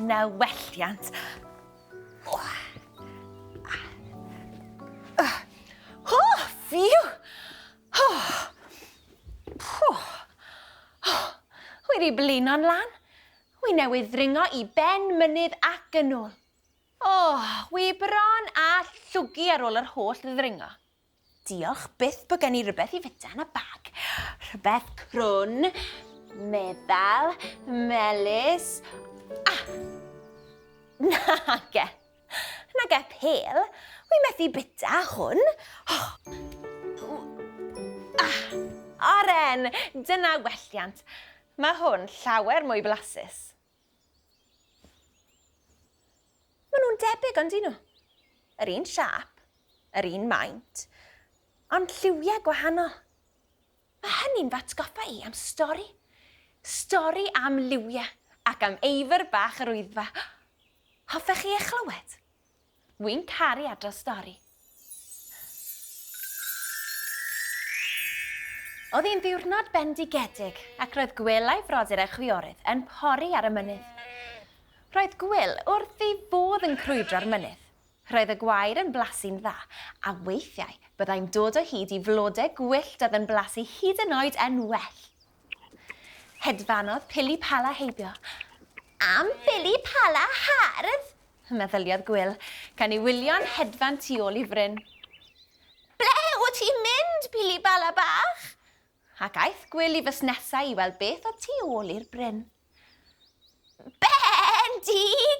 Na welliant. Phew! Wedi blino'n lan. Wi newydd ddringo I ben mynydd ac yn ôl. Wi bron a llwgu ar ôl yr holl ddringo. Diolch byth bod gen I rhywbeth I fita yn y bag. Rhywbeth crwn, meddal, melys. Nage pel. Wi methu bita hwn. Oren, dyna welliant. Mae hwn llawer mwy blasus. Maen nhw'n debyg ond nhw. Yr un siap, yr un maint, ond lliwiau gwahanol. Mae hynny'n fatgoffa I am stori. Stori am liwiau ac am eifr bach yr wyddfa. Hoffech chi eich clywed? Wi'n caru adrodd stori. Oedd hi'n ddiwrnod bendigedig ac roedd gwelai frodyr a chwiorydd yn pori ar y mynydd. Roedd Gwyl wrth I fodd yn crwydro'r mynydd. Roedd y gwair yn blasu'n dda a weithiau byddai'n dod o hyd I flodau gwyllt oedd yn blasu hyd yn oed yn well. Hedfanodd pili pala heibio. Am pili pala hardd, meddyliodd Gwyl, gan I wylio'n hedfan tu ôl I fryn. Ble wyt ti'n mynd, pili pala bach? Ac aeth Gwyl I fusnesau I weld beth o tu ôl i'r bryn. Bendigedig!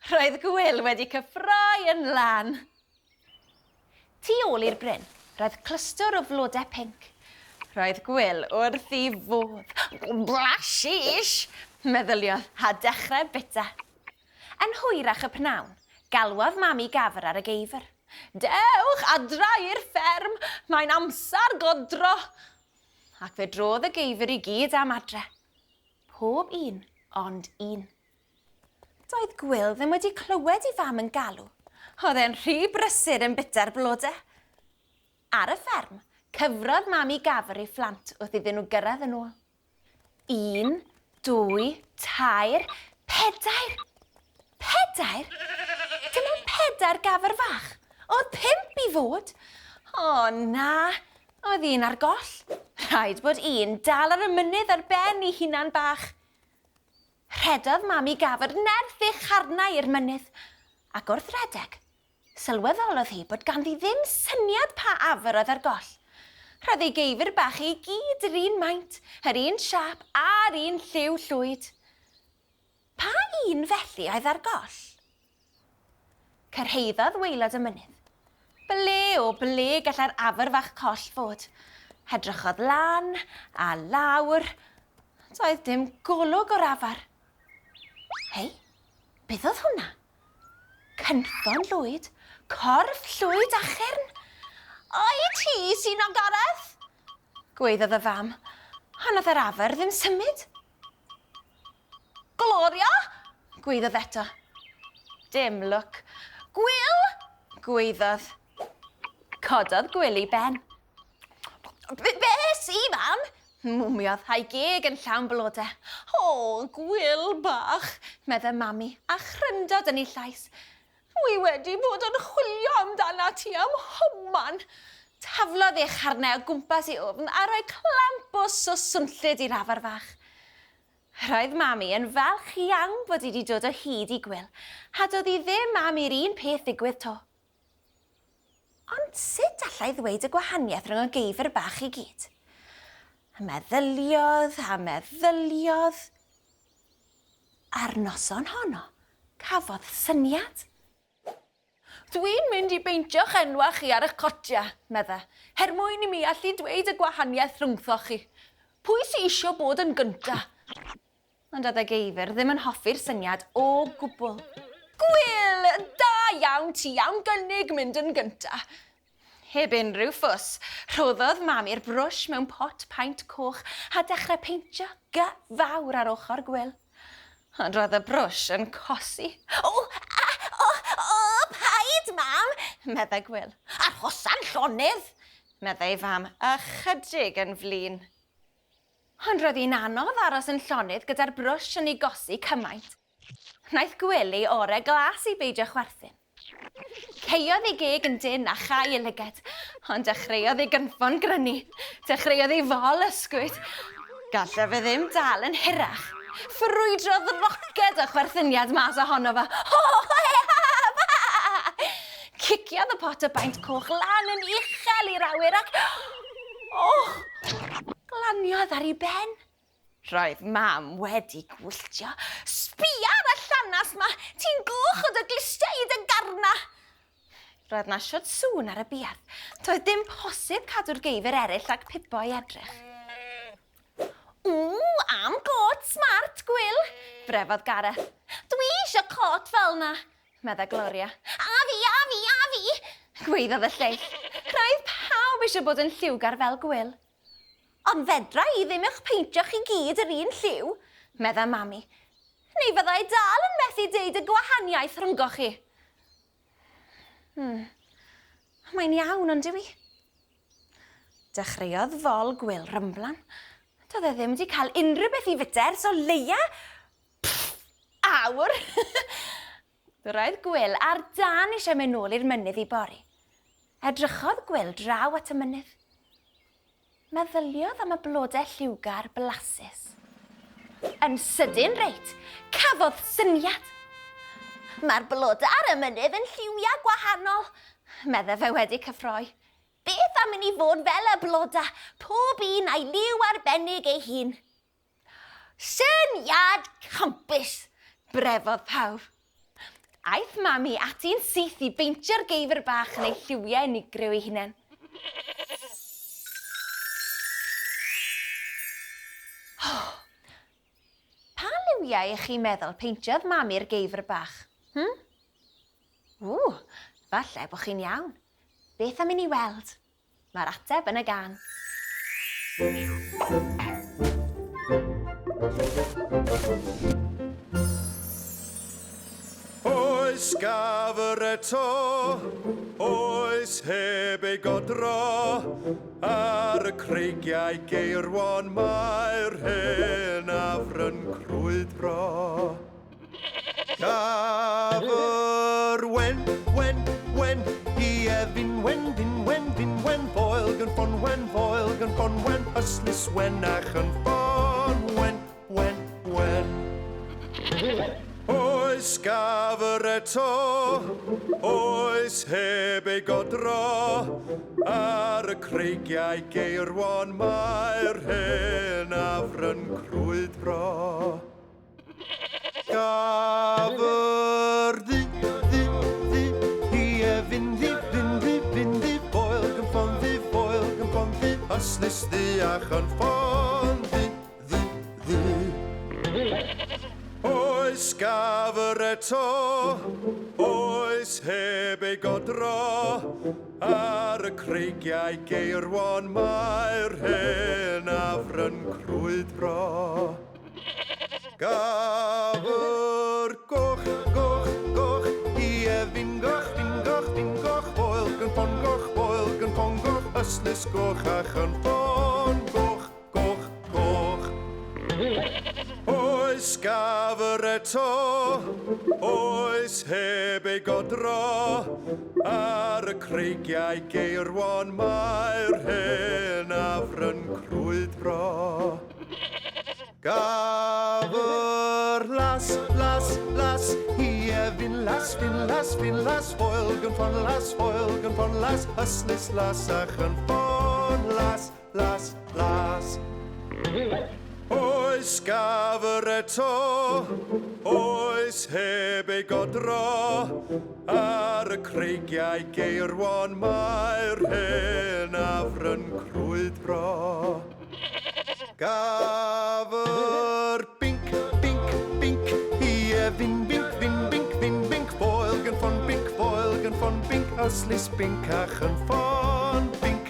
Roedd Gwyl wedi cyffroi yn lan. Tu ôl i'r bryn, roedd clystr o flodau pinc. Roedd Gwyl wrth I fodd. Blasish, meddyliodd, a dechrau bita. Yn hwyrach y pnawn, galwodd Mami Gafr ar y geifr. Dewch adra i'r fferm, mae'n amser godro. Ac fe drodd y geifr I gyd am adre. Pob un, ond un. Doedd Gwyl ddim wedi clywed I fam yn galw. Oedd e'n rhy brysur yn bita'r blodau. Ar y fferm, cyfrodd Mami Gafr I phlant wrth iddyn nhw gyrraedd yn ôl. 1, 2, 3, 4. 4? Dim ond 4 gafr fach. Oedd 5 I fod. Na, oedd un ar goll. Rhaid bod un dal ar y mynydd ar ben I hunan bach. Rhedodd Mami Gafr nerth ei charnau i'r mynydd. Ac wrth redeg, sylweddolodd hi bod ganddi ddim syniad pa afr oedd ar goll. Roedd ei geifr bach I gyd yr un maint, yr un siap a'r un lliw llwyd. Pa un felly oedd ar goll? Cyrhaeddodd waelod y mynydd. Ble gallai'r afr fach coll fod. Hedrychodd lan a lawr. Doedd dim golwg o'r afr. Hei, beth oedd hwnna? Cynffon llwyd, corff llwyd a chyrn. Oi ti sy'n ogoredd? Gweiddodd y fam, ond oedd yr afr ddim symud. Gloria? Gweiddodd eto. Dim lwc. Gwyl? Gweiddodd. Cododd Gwyl I ben. Be si, mam? Mwmiodd a'i geg yn llawn blodau. Gwyl bach, medda Mami, a chryndod yn ei llais. Wi wedi bod yn chwilio amdana ti am homan. Taflodd ei charnau o gwmpas I ofn a rhoi clamp o swnllyd i'r afr fach. Roedd Mami yn falch iawn bod I wedi dod o hyd I Gwyl, a doedd I ddim am i'r un peth ddigwydd to. Ond sut allai ddweud y gwahaniaeth rhwng y geifr bach I gyd? Meddyliodd a meddyliodd. Ar noson honno, cafodd syniad. Dwi'n mynd I beintio'ch enwach chi ar eich cotia, medda, mwyn I mi allu dweud y gwahaniaeth rhwngthoch chi. Pwy sy isio bod yn gynta? Ond oedd y geifr ddim yn hoffi'r syniad o gwbl. Gwyl, da iawn ti am gynnig mynd yn gynta. Heb unrhyw ffws, rhoddodd Mami'r brwsh mewn pot paent coch a dechrau peintio gyfawr ar ochr Gwyl. Ond roedd y brwsh yn cosi. Paid, Mam, medda Gwyl. Arhosan llonydd. meddai fam, ychydig yn flin. Ond roedd hi'n anodd aros yn llonydd gyda'r brwsh yn ei gosi cymaint. Wnaeth gwely ore glas i beidio chwerthin. Ceiodd ei geg yn dyn a chai y lyged, ond dechreuodd ei gynffon grynu. Dechreuodd ei fol ysgwyd. Gallai fe ddim dal yn hirach. Ffrwydrodd roced y chwerthyniad mas ohono fe. Ciciodd y pot o baint coch lan yn uchel i'r awyr ac... glaniodd ar ei ben. Roedd mam wedi gwylltio. Sbia ar y llanas ma! Ti'n glwch o dy glisteid y garna! Roedd na siod sŵn ar y biad. Doedd dim posib cadw'r geifr eraill rhag pipo i edrych. Am got smart, Gwyl, brefodd Gareth. Dwi isio cot fel na, medda Gloria. A fi, gweiddodd y lleill. Roedd pawb eisiau bod yn lliwgar fel Gwyl. Ond fedra i ddim eich peintio chi gyd yr un lliw, medda Mami. Neu fyddai dal yn methu deud y gwahaniaeth rhyngo chi. Mae'n iawn, ond yw i? Dechreuodd fol Gwyl rymblan. Doedd e ddim wedi cael unrhyw beth i fita ers o leia. Awr! Roedd Gwyl ar dan eisiau mynd nôl i'r mynydd i bori. Edrychodd Gwyl draw at y mynydd. Meddyliodd am y blodau lliwgar blasus. Yn sydyn reit, cafodd syniad. Mae'r blodau ar y mynydd yn lliwiau gwahanol, medda fe wedi cyffroi. Beth am i fod fel y bloda, pob un a'i liw arbennig ei hun. Syniad campus, brefodd pawb. Aeth Mami ati'n syth i beintio'r geifr bach yn ei lliwiau unigryw ei hunain. Pa liwiau ych chi'n meddwl peintiodd Mami'r geifr bach? Falle bod chi'n iawn. Beth am i ni weld? Mae'r ateb yn y gan. Oes Gafr Eto, oes heb ei godro, ar y creigiau geirwon mae'r hen afr yn crwydro. Gafr wen, hi efin wen, foel gan ffon wen, yslis wen ach yn ffon wen. Oes Gafr Eto, oes heb ei godro, ar y creigiau geirwon mae'r hen afr yn crwydro. Gafr ddi, hi efin ddi, foel gan ffon ddi, yslis ddi ach yn ffon ddi. Oes Gafr Eto, oes heb ei godro, ar y creigiau geirwon mae'r hen afr yn crwydro. Gafr goch, hi efin goch, foel gan ffon goch, yslis goch ach yn ffon goch. Oes Gafr Eto, oes heb ei godro, ar y creigiau geirwon mae'r hen afr yn crwydro. Gafr las, hi efin las, foel gan ffon las, yslis las ach yn ffon las. Oes Gafr Eto, oes heb ei godro, ar y creigiau geirwon mae'r hen afr yn crwydro. Gafr binc, hi efin binc, foel gan ffon binc, yslis binc ach yn ffon binc.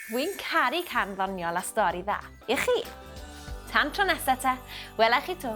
Wy'n caru can ddoniol a stori dda. I chi. Tan tro nesaf te, welai chi to.